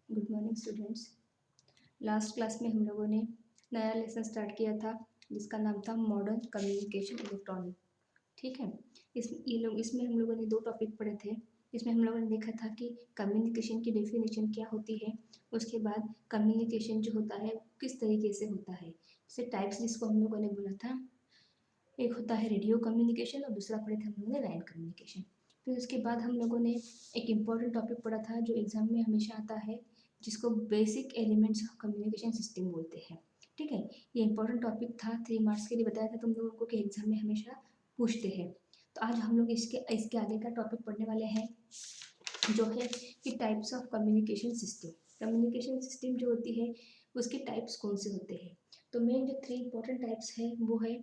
Good morning students. Last class में हम लोगों ने नया लेसन स्टार्ट किया था जिसका नाम था मॉडर्न कम्युनिकेशन इलेक्ट्रॉनिक। ठीक है। इसमें हम लोगों ने दो टॉपिक पढ़े थे। इसमें हम लोगों ने देखा था कि कम्युनिकेशन की डेफिनेशन क्या होती है, उसके बाद कम्युनिकेशन जो होता है किस तरीके से होता है, जैसे टाइप्स जिसको हम लोगों ने बोला था। एक होता है रेडियो कम्युनिकेशन और दूसरा पढ़े थे हम लोगों ने लैंड कम्युनिकेशन। फिर उसके बाद हम लोगों ने एक इम्पॉर्टेंट टॉपिक पढ़ा था जो एग्जाम में हमेशा आता है, जिसको basic elements of communication system बोलते हैं। ठीक है। ये इंपॉर्टेंट टॉपिक था, 3 मार्क्स के लिए बताया था तुम लोगों को कि एग्जाम में हमेशा पूछते हैं। तो आज हम लोग इसके इसके आगे का टॉपिक पढ़ने वाले हैं जो है कि types of communication system. Communication system जो होती है उसके टाइप्स कौन से होते हैं। तो मेन जो 3 इंपॉर्टेंट टाइप्स है वो है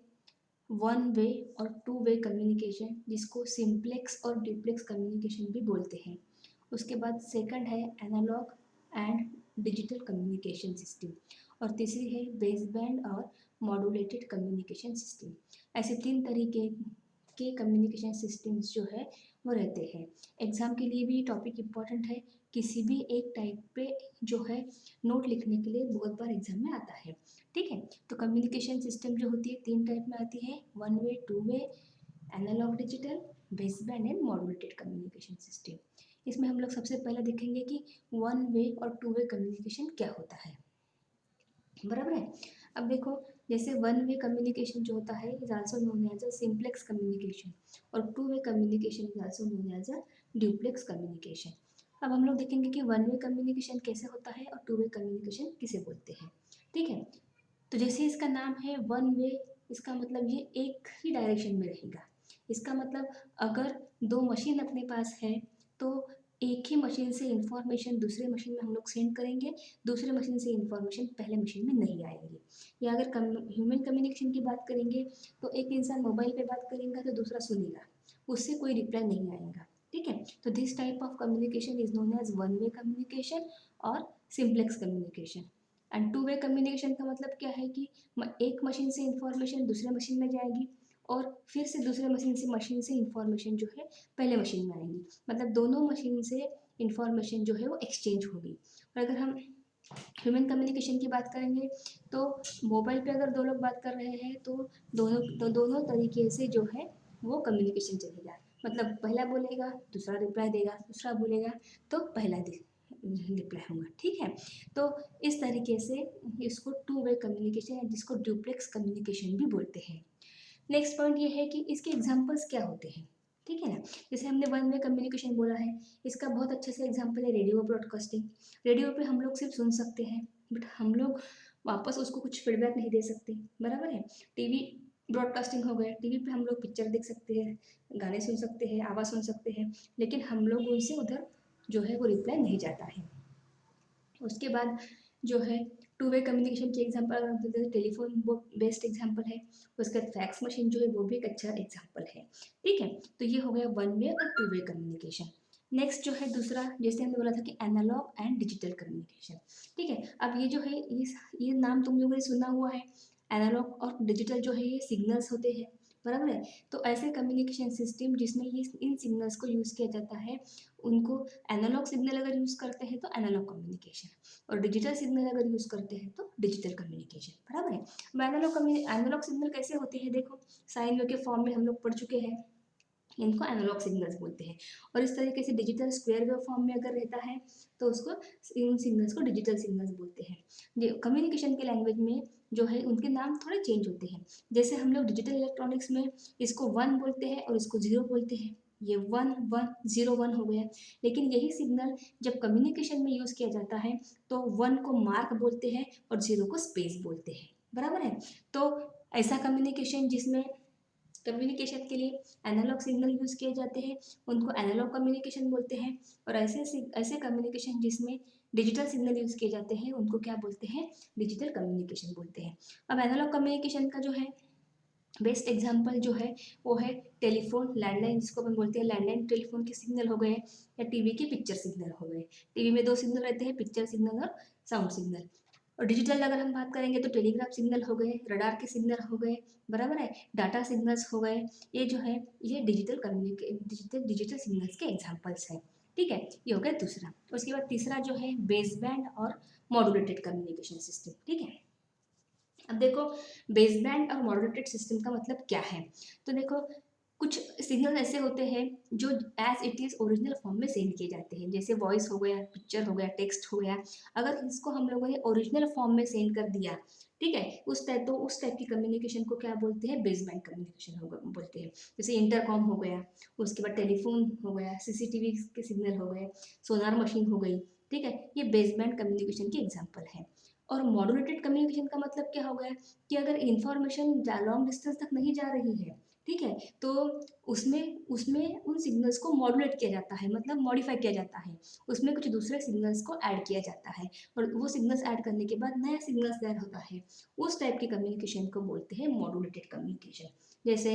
वन वे और टू वे कम्युनिकेशन, जिसको सिंप्लेक्स और डुप्लेक्स कम्युनिकेशन भी बोलते हैं। उसके बाद सेकंड है analogue and digital communication system, और तीसरी है बेसबैंड और मॉड्यूलेटेड कम्युनिकेशन सिस्टम। ऐसे 3 तरीके के कम्युनिकेशन सिस्टम्स जो है वो रहते हैं। एग्जाम के लिए भी टॉपिक इम्पॉर्टेंट है। किसी भी एक टाइप पे जो है नोट लिखने के लिए बहुत बार एग्जाम में आता है। ठीक है। तो कम्युनिकेशन सिस्टम जो होती है 3 टाइप में आती है, one way, two way, analogue digital, baseband and modulated communication system. इसमें हम लोग सबसे पहले देखेंगे कि वन वे और टू वे कम्युनिकेशन क्या होता है। बराबर है। अब देखो, जैसे वन वे कम्युनिकेशन जो होता है is also known as a simplex communication, और two way communication is also known as a duplex communication. अब हम लोग देखेंगे कि वन वे कम्युनिकेशन कैसे होता है और टू वे कम्युनिकेशन किसे बोलते हैं। ठीक है। तो जैसे इसका नाम है वन वे, इसका मतलब ये एक ही डायरेक्शन में रहेगा। इसका मतलब अगर दो मशीन अपने पास है तो एक ही मशीन से इंफॉर्मेशन दूसरे मशीन में हम लोग सेंड करेंगे, दूसरे मशीन से इंफॉर्मेशन पहले मशीन में नहीं आएंगी। या अगर ह्यूमन कम्युनिकेशन की बात करेंगे तो एक इंसान मोबाइल पे बात करेगा तो दूसरा सुनेगा, उससे कोई रिप्लाई नहीं आएगा। ठीक है। तो this type of communication is known as one way communication और simplex communication. And two way communication का मतलब क्या है कि एक मशीन से इंफॉर्मेशन दूसरे मशीन में जाएगी और फिर से दूसरे मशीन से इंफॉर्मेशन जो है पहले मशीन में आएगी, मतलब दोनों मशीन से इंफॉर्मेशन जो है वो एक्सचेंज होगी। और अगर हम ह्यूमन कम्युनिकेशन की बात करेंगे तो मोबाइल पे अगर दो लोग बात कर रहे हैं तो दोनों तरीके से जो है वो कम्युनिकेशन चलेगा। मतलब पहला बोलेगा दूसरा रिप्लाई देगा, दूसरा बोलेगा तो पहला रिप्लाई होगा। ठीक है। तो इस तरीके से इसको टू वे कम्युनिकेशन है, जिसको डुप्लेक्स कम्युनिकेशन भी बोलते हैं। नेक्स्ट पॉइंट ये है कि इसके एग्जाम्पल्स क्या होते हैं। ठीक है ना। जैसे हमने वन वे कम्युनिकेशन बोला है, इसका बहुत अच्छे से एग्जाम्पल है रेडियो ब्रॉडकास्टिंग। रेडियो पे हम लोग सिर्फ सुन सकते हैं, बट हम लोग वापस उसको कुछ फीडबैक नहीं दे सकते। बराबर है। टीवी ब्रॉडकास्टिंग हो गया, टीवी पे हम लोग पिक्चर देख सकते हैं, गाने सुन सकते हैं, आवाज़ सुन सकते हैं, लेकिन हम लोग उनसे उधर जो है वो रिप्लाई नहीं जाता है। उसके बाद जो है टू वे कम्युनिकेशन के एग्जाम्पल अगर हम देखें तो टेलीफोन वो बेस्ट एग्जाम्पल है। उसके बाद फैक्स मशीन जो है वो भी एक अच्छा एग्जाम्पल है। ठीक है। तो ये हो गया वन वे और टू वे कम्युनिकेशन। नेक्स्ट जो है दूसरा, जैसे हमने बोला था कि एनालॉग एंड डिजिटल कम्युनिकेशन। ठीक है। अब ये जो है ये नाम तुम लोगों ने सुना हुआ है। एनालॉग और डिजिटल जो है ये सिग्नल्स होते हैं। बराबर है। तो ऐसे कम्युनिकेशन सिस्टम जिसमें ये इन सिग्नल्स को यूज़ किया जाता है, उनको एनालॉग सिग्नल अगर यूज़ करते हैं तो एनालॉग कम्युनिकेशन, और डिजिटल सिग्नल अगर यूज़ करते हैं तो डिजिटल कम्युनिकेशन। बराबर है। अब एनालॉग सिग्नल कैसे होते हैं, देखो साइन वेव के फॉर्म में हम लोग पढ़ चुके हैं, इनको एनालॉग सिग्नल्स बोलते हैं। और इस तरीके से डिजिटल स्क्वायर वेव फॉर्म में अगर रहता है तो उसको इन सिग्नल्स को डिजिटल सिग्नल्स बोलते हैं। कम्युनिकेशन के लैंग्वेज में जो है उनके नाम थोड़े चेंज होते हैं। जैसे हम लोग डिजिटल इलेक्ट्रॉनिक्स में इसको वन बोलते हैं और इसको जीरो बोलते हैं। ये वन वन जीरो वन हो गया। लेकिन यही सिग्नल जब कम्युनिकेशन में यूज़ किया जाता है तो वन को मार्क बोलते हैं और जीरो को स्पेस बोलते हैं। बराबर है। तो ऐसा कम्युनिकेशन जिसमें कम्युनिकेशन के लिए एनालॉग सिग्नल यूज़ किए जाते हैं उनको एनालॉग कम्युनिकेशन बोलते हैं, और ऐसे कम्युनिकेशन जिसमें डिजिटल सिग्नल यूज़ किए जाते हैं उनको क्या बोलते हैं, डिजिटल कम्युनिकेशन बोलते हैं। अब एनालॉग कम्युनिकेशन का जो है बेस्ट एग्जांपल जो है वो है टेलीफोन, लैंडलाइन जिसको अपन बोलते हैं, लैंडलाइन टेलीफोन के सिग्नल हो गए या टीवी के पिक्चर सिग्नल हो गए। टीवी में 2 सिग्नल रहते हैं, पिक्चर सिग्नल और साउंड सिग्नल। और डिजिटल अगर हम बात करेंगे तो टेलीग्राफ सिग्नल हो गए, रडार के सिग्नल हो गए। बराबर है। डाटा सिग्नल्स हो गए। ये जो है ये डिजिटल सिग्नल्स के एग्जाम्पल्स हैं। ठीक है, ये हो गया दूसरा। उसके बाद तीसरा जो है बेस बैंड और मॉड्यूलेटेड कम्युनिकेशन सिस्टम। ठीक है, अब देखो बेस बैंड और मॉड्यूलेटेड सिस्टम का मतलब क्या है। तो देखो कुछ सिग्नल ऐसे होते हैं जो as it is original form में सेंड किए जाते हैं, जैसे वॉइस हो गया, पिक्चर हो गया, टेक्स्ट हो गया। अगर इसको हम लोगों ने ओरिजिनल फॉर्म में सेंड कर दिया, ठीक है, उस टाइप की कम्युनिकेशन को क्या बोलते हैं, बेस बैंड कम्युनिकेशन बोलते हैं। जैसे इंटरकॉम हो गया, उसके बाद टेलीफोन हो गया, सीसीटीवी के सिग्नल हो गए, सोनार मशीन हो गई। ठीक है, ये बेस बैंड कम्युनिकेशन की एग्जाम्पल है। और मॉड्यूलेटेड कम्युनिकेशन का मतलब क्या हो गया कि अगर इंफॉर्मेशन लॉन्ग डिस्टेंस तक नहीं जा रही है, ठीक है, तो उसमें उसमें उन सिग्नल्स को मॉड्यूलेट किया जाता है, मतलब मॉडिफाई किया जाता है, उसमें कुछ दूसरे सिग्नल्स को ऐड किया जाता है, और वो सिग्नल्स ऐड करने के बाद नया सिग्नल्स तैयार होता है। उस टाइप की कम्युनिकेशन को बोलते हैं मॉड्यूलेटेड कम्युनिकेशन। जैसे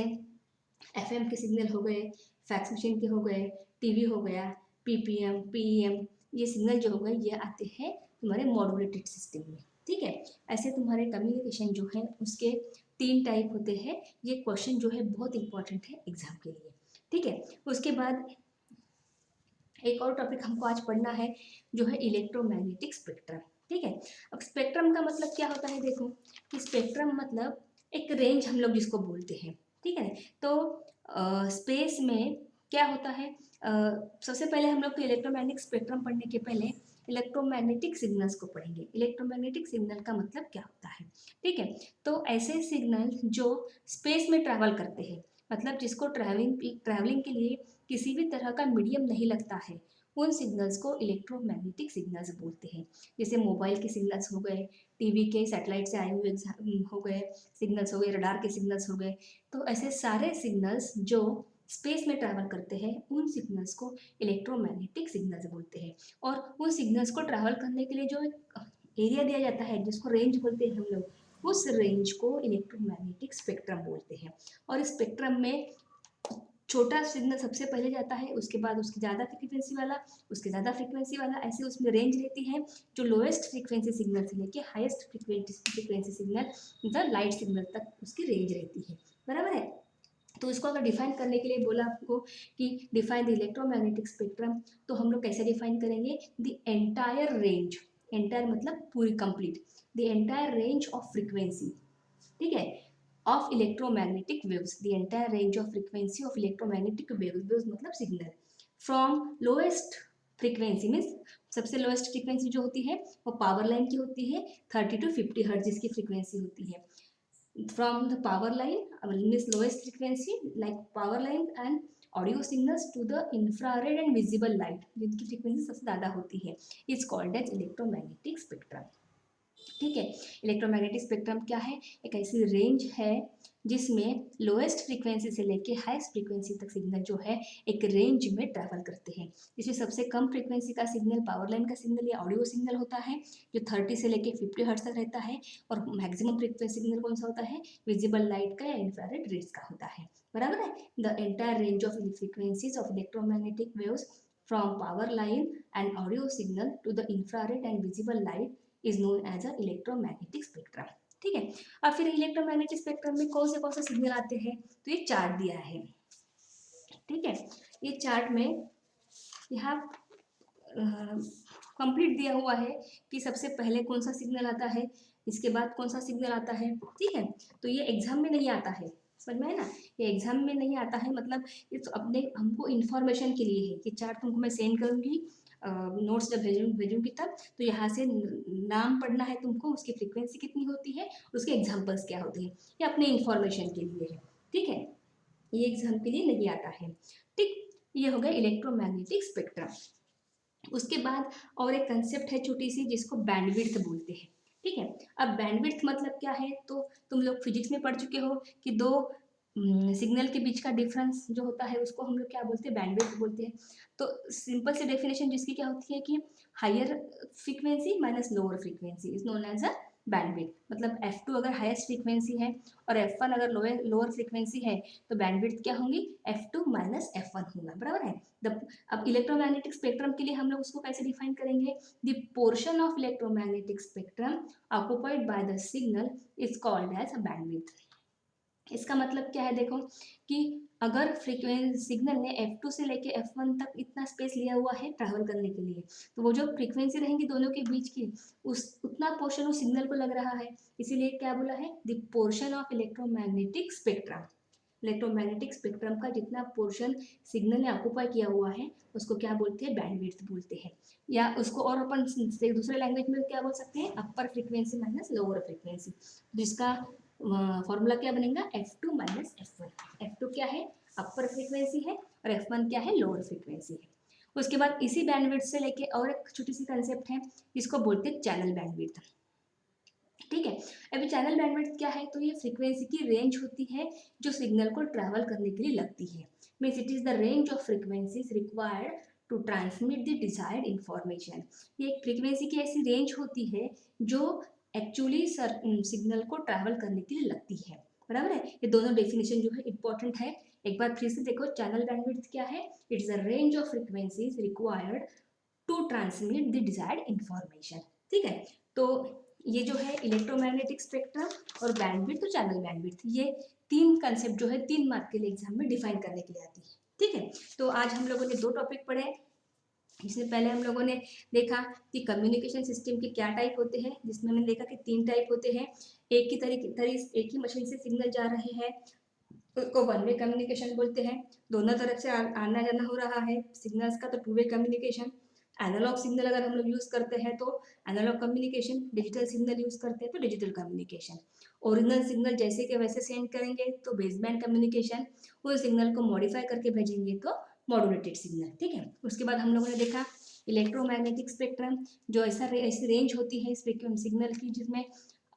एफएम के सिग्नल हो गए, फैक्स मशीन के हो गए, टीवी हो गया, पीपीएम, पीईएम, ये सिग्नल जो हो गए ये आते हैं तुम्हारे मॉड्यूलेटेड सिस्टम में। ठीक है, ऐसे तुम्हारे कम्युनिकेशन जो है उसके 3 टाइप होते हैं। ये क्वेश्चन जो है बहुत इंपॉर्टेंट है एग्जाम के लिए। ठीक है, उसके बाद एक और टॉपिक हमको आज पढ़ना है जो है इलेक्ट्रोमैग्नेटिक स्पेक्ट्रम। ठीक है, अब स्पेक्ट्रम का मतलब क्या होता है, देखो कि स्पेक्ट्रम मतलब एक रेंज हम लोग जिसको बोलते हैं। ठीक है, तो स्पेस में क्या होता है, सबसे पहले हम लोग तो इलेक्ट्रोमैग्नेटिक स्पेक्ट्रम पढ़ने के पहले इलेक्ट्रोमैग्नेटिक सिग्नल्स को पढ़ेंगे। इलेक्ट्रोमैग्नेटिक सिग्नल का मतलब क्या होता है। ठीक है, तो ऐसे सिग्नल जो स्पेस में ट्रैवल करते हैं, मतलब जिसको ट्रैवलिंग के लिए किसी भी तरह का मीडियम नहीं लगता है, उन सिग्नल्स को इलेक्ट्रोमैग्नेटिक सिग्नल्स बोलते हैं। जैसे मोबाइल के सिग्नल्स हो गए, टीवी के सैटेलाइट से आए हुए हो गए सिग्नल्स हो गए, रडार के सिग्नल्स हो गए। तो ऐसे सारे सिग्नल्स जो स्पेस में ट्रैवल करते हैं उन सिग्नल्स को इलेक्ट्रोमैग्नेटिक सिग्नल्स बोलते हैं। और उन सिग्नल्स को ट्रैवल करने के लिए जो एरिया दिया जाता है जिसको रेंज बोलते हैं हम लोग, उस रेंज को इलेक्ट्रोमैग्नेटिक स्पेक्ट्रम बोलते हैं। और इस स्पेक्ट्रम में छोटा सिग्नल सबसे पहले जाता है, उसके बाद उसकी ज़्यादा फ्रीक्वेंसी वाला, उसके ज़्यादा फ्रीक्वेंसी वाला, ऐसे उसमें रेंज रहती है। जो लोएस्ट फ्रीक्वेंसी सिग्नल से लेके हाईएस्ट फ्रीक्वेंसी सिग्नल, मतलब लाइट सिग्नल तक उसकी रेंज रहती है। बराबर है। तो इसको अगर डिफाइन करने के लिए बोला आपको कि डिफाइन द इलेक्ट्रोमैग्नेटिक स्पेक्ट्रम, तो हम लोग कैसे डिफाइन करेंगे, द एंटायर रेंज, एंटायर मतलब पूरी complete, the entire range of frequency, ठीक है, of electromagnetic waves, the entire range of frequency of electromagnetic waves मतलब signal from lowest frequency means सबसे लोएस्ट फ्रीक्वेंसी जो होती है वो पावर लाइन की होती है, 30 to 50 हर्ट्ज की फ्रीक्वेंसी होती है। From the power line means lowest frequency like power line and audio signals to the infrared and visible light जिनकी फ्रीक्वेंसी सबसे ज़्यादा होती है, is called as electromagnetic spectrum. ठीक है, इलेक्ट्रोमैग्नेटिक स्पेक्ट्रम क्या है, एक ऐसी रेंज है जिसमें लोएस्ट फ्रीक्वेंसी से लेके हाईएस्ट फ्रीक्वेंसी तक सिग्नल जो है एक रेंज में ट्रैवल करते हैं। इसमें सबसे कम फ्रीक्वेंसी का सिग्नल पावर लाइन का सिग्नल या ऑडियो सिग्नल होता है जो 30 से लेके 50 हर्ट्ज तक रहता है। और मैक्सिमम फ्रीक्वेंसी सिग्नल कौन सा होता है, विजिबल लाइट का या इंफ्रारेड रेज का होता है। बराबर है। The entire range of frequencies of electromagnetic waves from power line and audio signal to the infrared and visible light is known as a electromagnetic spectrum. ठीक है, अब फिर इलेक्ट्रोमैग्नेटिक स्पेक्ट्रम में कौन से सिग्नल आते हैं, तो ये चार्ट दिया है। ठीक है, ये चार्ट में यहाँ कंप्लीट दिया हुआ है कि सबसे पहले कौन सा सिग्नल आता है, इसके बाद कौन सा सिग्नल आता है। ठीक है, तो ये एग्जाम में नहीं आता है, समझ में है ना, ये एग्जाम में नहीं आता है, मतलब ये तो अपने हमको इन्फॉर्मेशन के लिए है। ये चार्ट तुमको मैं सेंड करूँगी नोट्स जब भेजूंगी तब, तो यहाँ से नाम पढ़ना है तुमको, उसकी फ्रीक्वेंसी कितनी होती है, उसके एग्जाम्पल्स क्या होते हैं, ये अपने इन्फॉर्मेशन के लिए है। ठीक है, ये एग्जाम के लिए नहीं आता है। ठीक, ये हो गया इलेक्ट्रोमैग्नेटिक स्पेक्ट्रम। उसके बाद और एक कंसेप्ट है छोटी सी जिसको बैंडविड्थ बोलते हैं। ठीक है, अब बैंडविड्थ मतलब क्या है, तो तुम लोग फिजिक्स में पढ़ चुके हो कि दो सिग्नल के बीच का डिफरेंस जो होता है उसको हम लोग क्या बोलते हैं, बैंडविड्थ बोलते हैं। तो सिंपल सी डेफिनेशन जिसकी क्या होती है कि higher frequency minus lower frequency is known as a bandwidth. मतलब F2 अगर हाईएस्ट फ्रीक्वेंसी है और F1 अगर लोअर फ्रीक्वेंसी है तो बैंडविड्थ क्या होंगी, F2 माइनस F1 होगा। बराबर है। अब इलेक्ट्रोमैग्नेटिक स्पेक्ट्रम के लिए हम लोग उसको कैसे डिफाइन करेंगे, the portion of electromagnetic spectrum occupied by the signal is called as a bandwidth. इसका मतलब क्या है, देखो कि अगर फ्रीक्वेंसी सिग्नल ने F2 से लेके F1 तक इतना स्पेस लिया हुआ है ट्रैवल करने के लिए, तो वो जो फ्रीक्वेंसी रहेंगी दोनों के बीच की, उस उतना पोर्शन उस सिग्नल को लग रहा है, इसीलिए क्या बोला है, the portion of electromagnetic spectrum. Electromagnetic spectrum का जितना पोर्शन सिग्नल ने ऑक्यूपाई किया हुआ है उसको क्या बोलते हैं, बैंडविड्थ बोलते हैं। या उसको और अपन दूसरे लैंग्वेज में क्या बोल सकते हैं, अपर फ्रीक्वेंसी माइनस लोअर फ्रीक्वेंसी, जिसका फॉर्मूला क्या बनेगा, F2 माइनस F1। F2 क्या है, अपर फ्रीक्वेंसी है, और F1 क्या है, लोअर फ्रीक्वेंसी है। उसके बाद इसी बैंडविड्थ से लेके और एक छोटी सी कंसेप्ट है, इसको बोलते हैं चैनल बैंडविड्थ। ठीक है, अभी चैनल बैंडविड्थ क्या है, तो ये फ्रीक्वेंसी की रेंज होती है जो सिग्नल को ट्रैवल करने के लिए लगती है। Means it is the range of frequencies required to transmit the desired information. ये एक फ्रीक्वेंसी की ऐसी रेंज होती है जो एक्चुअली सिग्नल को ट्रैवल करने के लिए लगती है। बराबर है, ये दोनों डेफिनेशन जो है इंपॉर्टेंट है। एक बार फिर से देखो, चैनल बैंडविड्थ क्या है, it's the range of frequencies required to transmit the desired information. ठीक है, तो ये जो है इलेक्ट्रोमैग्नेटिक स्पेक्ट्रम और बैंडविड्थ तो चैनल बैंडविड्थ, ये तीन कंसेप्ट जो है 3 मार्क के लिए एग्जाम में डिफाइन करने के लिए आती है। ठीक है, तो आज हम लोगों ने 2 टॉपिक पढ़े। इसमें पहले हम लोगों ने देखा कि कम्युनिकेशन सिस्टम के क्या टाइप होते हैं, जिसमें हमने देखा कि 3 टाइप होते हैं। एक एक ही मशीन से सिग्नल जा रहे हैं, उसको वन वे कम्युनिकेशन बोलते हैं। दोनों तरफ से आना जाना हो रहा है सिग्नल्स का, तो 2 वे कम्युनिकेशन। एनालॉग सिग्नल अगर हम लोग यूज़ करते हैं तो analogue communication, digital signal use करते हैं तो डिजिटल कम्युनिकेशन। ओरिजिनल सिग्नल जैसे कि वैसे सेंड करेंगे तो बेसबैंड कम्युनिकेशन, उस सिग्नल को मॉडिफाई करके भेजेंगे तो मॉड्यूलेटेड सिग्नल। ठीक है, उसके बाद हम लोगों ने देखा इलेक्ट्रोमैग्नेटिक स्पेक्ट्रम, जो ऐसी रेंज होती है सिग्नल की जिसमें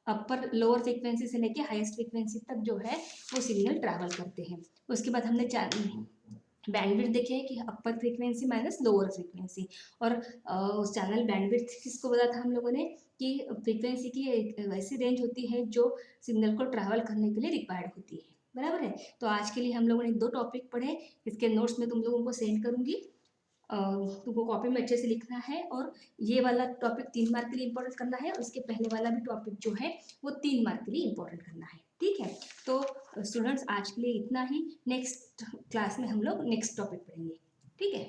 अपर लोअर फ्रीक्वेंसी से लेके हाईएस्ट फ्रीक्वेंसी तक जो है वो सिग्नल ट्रैवल करते हैं। उसके बाद हमने बैंडविड्थ देखे कि अपर फ्रीक्वेंसी माइनस लोअर फ्रीक्वेंसी, और उस चैनल बैंडविड्थ किसको बोला था हम लोगों ने, कि फ्रीक्वेंसी की एक ऐसी रेंज होती है जो सिग्नल को ट्रैवल करने के लिए रिक्वायर्ड होती है। बराबर है, तो आज के लिए हम लोगों ने 2 टॉपिक पढ़े, इसके नोट्स में तुम लोगों को सेंड करूंगी। तुमको कॉपी में अच्छे से लिखना है, और ये वाला टॉपिक 3 मार्क के लिए इंपॉर्टेंट करना है, और उसके पहले वाला भी टॉपिक जो है वो 3 मार्क के लिए इंपॉर्टेंट करना है। ठीक है, तो स्टूडेंट्स आज के लिए इतना ही। नेक्स्ट क्लास में हम लोग नेक्स्ट टॉपिक पढ़ेंगे। ठीक है।